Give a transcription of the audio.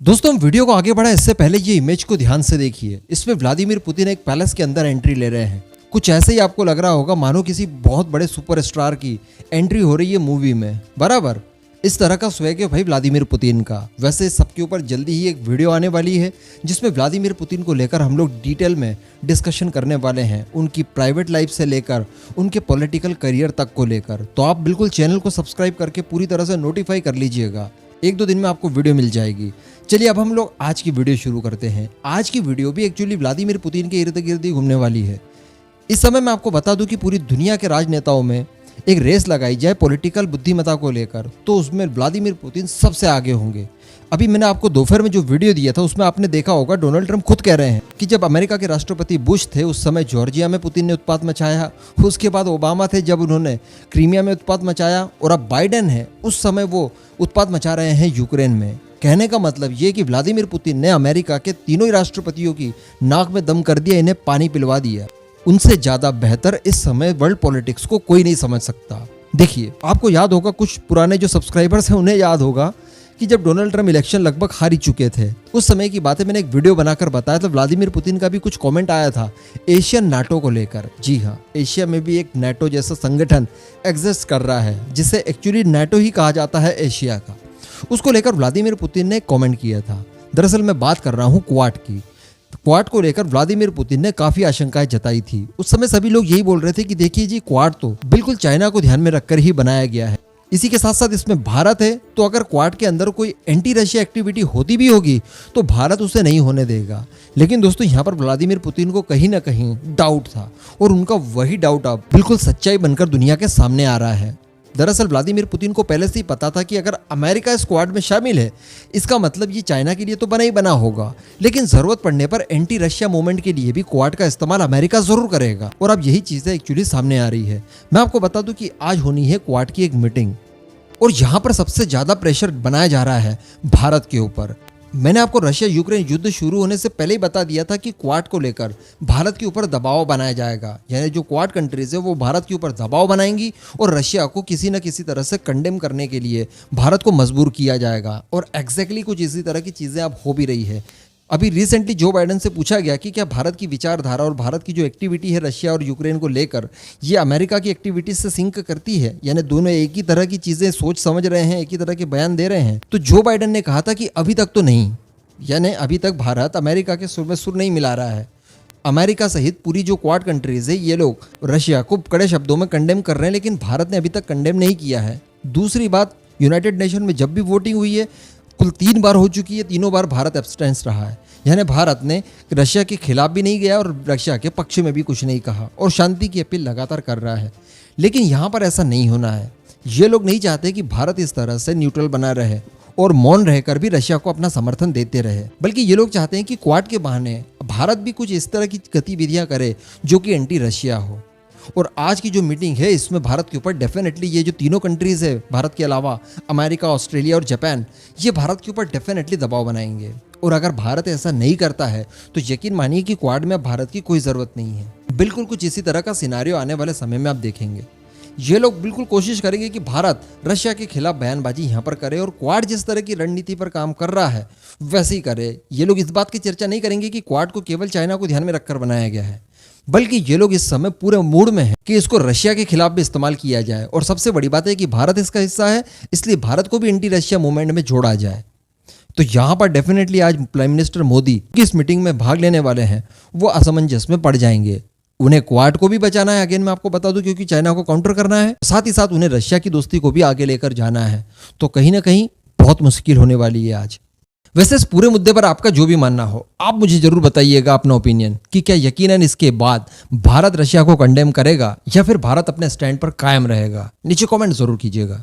दोस्तों हम वीडियो को आगे बढ़ा इससे पहले ये इमेज को ध्यान से देखिए। इसमें व्लादिमीर पुतिन एक पैलेस के अंदर एंट्री ले रहे हैं। कुछ ऐसे ही आपको लग रहा होगा मानो किसी बहुत बड़े सुपरस्टार की एंट्री हो रही है मूवी में, बराबर इस तरह का स्वैग है भाई व्लादिमीर पुतिन का। वैसे सबके ऊपर जल्दी ही एक वीडियो आने वाली है जिसमें व्लादिमीर पुतिन को लेकर हम लोग डिटेल में डिस्कशन करने वाले हैं, उनकी प्राइवेट लाइफ से लेकर उनके पॉलिटिकल करियर तक को लेकर। तो आप बिल्कुल चैनल को सब्सक्राइब करके पूरी तरह से नोटिफाई कर लीजिएगा, एक दो दिन में आपको वीडियो मिल जाएगी। चलिए अब हम लोग आज की वीडियो शुरू करते हैं। आज की वीडियो भी एक्चुअली व्लादिमीर पुतिन के इर्द गिर्द ही घूमने वाली है। इस समय मैं आपको बता दूं कि पूरी दुनिया के राजनेताओं में एक रेस लगाई जाए पॉलिटिकल बुद्धिमत्ता को लेकर तो उसमें व्लादिमीर पुतिन सबसे आगे होंगे। अभी मैंने आपको दोपहर में जो वीडियो दिया था उसमें आपने देखा होगा डोनाल्ड ट्रंप खुद कह रहे हैं कि जब अमेरिका के राष्ट्रपति बुश थे उस समय जॉर्जिया में पुतिन ने उत्पात मचाया, उसके बाद ओबामा थे जब उन्होंने क्रीमिया में उत्पात मचाया, और अब बाइडेन है उस समय वो उत्पात मचा रहे हैं यूक्रेन में। कहने का मतलब ये कि व्लादिमीर पुतिन ने अमेरिका के तीनों ही राष्ट्रपतियों की नाक में दम कर दिया, इन्हें पानी पिलवा दिया। उनसे ज्यादा बेहतर इस समय वर्ल्ड पॉलिटिक्स को कोई नहीं समझ सकता। देखिए आपको याद होगा, कुछ पुराने जो सब्सक्राइबर्स हैं उन्हें याद होगा कि जब डोनाल्ड ट्रंप इलेक्शन लगभग हार ही चुके थे उस समय की बातें मैंने एक वीडियो बनाकर बताया था। व्लादिमीर पुतिन का भी कुछ कमेंट आया था एशियन नाटो को लेकर। जी हाँ, एशिया में भी एक नाटो जैसा संगठन एग्जिस्ट कर रहा है जिसे एक्चुअली नाटो ही कहा जाता है एशिया का। उसको लेकर व्लादिमीर पुतिन ने कमेंट किया था। दरअसल मैं बात कर रहा हूँ क्वाड की। क्वाड को लेकर व्लादिमीर पुतिन ने काफी आशंकाएं जताई थी। उस समय सभी लोग यही बोल रहे थे कि देखिए जी, क्वाड तो बिल्कुल चाइना को ध्यान में रखकर ही बनाया गया है। इसी के साथ साथ इसमें भारत है, तो अगर क्वाड के अंदर कोई एंटी रशिया एक्टिविटी होती भी होगी तो भारत उसे नहीं होने देगा। लेकिन दोस्तों यहाँ पर व्लादिमीर पुतिन को कहीं ना कहीं डाउट था और उनका वही डाउट अब बिल्कुल सच्चाई बनकर दुनिया के सामने आ रहा है। दरअसल व्लादिमीर पुतिन को पहले से ही पता था कि अगर अमेरिका स्क्वाड में शामिल है इसका मतलब ये चाइना के लिए तो बना ही बना होगा, लेकिन जरूरत पड़ने पर एंटी रशिया मूवमेंट के लिए भी क्वाड का इस्तेमाल अमेरिका जरूर करेगा। और अब यही चीजें एक्चुअली सामने आ रही है। मैं आपको बता दूं कि आज होनी है क्वाड की एक मीटिंग और यहाँ पर सबसे ज्यादा प्रेशर बनाया जा रहा है भारत के ऊपर। मैंने आपको रशिया यूक्रेन युद्ध शुरू होने से पहले ही बता दिया था कि क्वाड को लेकर भारत के ऊपर दबाव बनाया जाएगा, यानी जो क्वाड कंट्रीज है वो भारत के ऊपर दबाव बनाएंगी और रशिया को किसी न किसी तरह से कंडेम करने के लिए भारत को मजबूर किया जाएगा। और एग्जैक्टली कुछ इसी तरह की चीज़ें अब हो भी रही है। अभी रिसेंटली जो बाइडेन से पूछा गया कि क्या भारत की विचारधारा और भारत की जो एक्टिविटी है रशिया और यूक्रेन को लेकर ये अमेरिका की एक्टिविटीज से सिंक करती है, यानी दोनों एक ही तरह की चीज़ें सोच समझ रहे हैं, एक ही तरह के बयान दे रहे हैं। तो जो बाइडेन ने कहा था कि अभी तक तो नहीं, यानी अभी तक भारत अमेरिका के सुर में सुर नहीं मिला रहा है। अमेरिका सहित पूरी जो क्वाड कंट्रीज है ये लोग रशिया को कड़े शब्दों में कंडेम कर रहे हैं, लेकिन भारत ने अभी तक कंडेम नहीं किया है। दूसरी बात, यूनाइटेड नेशन में जब भी वोटिंग हुई है कुल 3 बार हो चुकी है, तीनों बार भारत एब्सटेंस रहा है, यानी भारत ने रशिया के खिलाफ भी नहीं गया और रशिया के पक्ष में भी कुछ नहीं कहा और शांति की अपील लगातार कर रहा है। लेकिन यहाँ पर ऐसा नहीं होना है। ये लोग नहीं चाहते कि भारत इस तरह से न्यूट्रल बना रहे और मौन रहकर भी रशिया को अपना समर्थन देते रहे, बल्कि ये लोग चाहते हैं कि क्वाड के बहाने भारत भी कुछ इस तरह की गतिविधियां करे जो कि एंटी रशिया हो। और आज की जो मीटिंग है इसमें भारत के ऊपर डेफिनेटली ये जो तीनों कंट्रीज है भारत के अलावा अमेरिका, ऑस्ट्रेलिया और जापान, ये भारत के ऊपर डेफिनेटली दबाव बनाएंगे। और अगर भारत ऐसा नहीं करता है तो यकीन मानिए कि क्वाड में भारत की कोई ज़रूरत नहीं है। बिल्कुल कुछ इसी तरह का सिनारियो आने वाले समय में आप देखेंगे। ये लोग बिल्कुल कोशिश करेंगे कि भारत रशिया के खिलाफ बयानबाजी यहाँ पर करे और क्वाड जिस तरह की रणनीति पर काम कर रहा है वैसे ही करे। ये लोग इस बात की चर्चा नहीं करेंगे कि क्वाड को केवल चाइना को ध्यान में रखकर बनाया गया है, बल्कि ये लोग इस समय पूरे मूड में है कि इसको रशिया के खिलाफ भी इस्तेमाल किया जाए। और सबसे बड़ी बात है कि भारत इसका हिस्सा है, इसलिए भारत को भी एंटी रशिया मूवमेंट में जोड़ा जाए। तो यहाँ पर डेफिनेटली आज प्राइम मिनिस्टर मोदी किस मीटिंग में भाग लेने वाले हैं वो असमंजस में पड़ जाएंगे। उन्हें क्वाड को भी बचाना है, अगेन मैं आपको बता दूं, क्योंकि चाइना को काउंटर करना है, साथ ही साथ उन्हें रशिया की दोस्ती को भी आगे लेकर जाना है। तो कहीं ना कहीं बहुत मुश्किल होने वाली है आज। वैसे इस पूरे मुद्दे पर आपका जो भी मानना हो आप मुझे जरूर बताइएगा अपना ओपिनियन कि क्या यकीनन इसके बाद भारत रशिया को कंडेम करेगा या फिर भारत अपने स्टैंड पर कायम रहेगा। नीचे कमेंट जरूर कीजिएगा।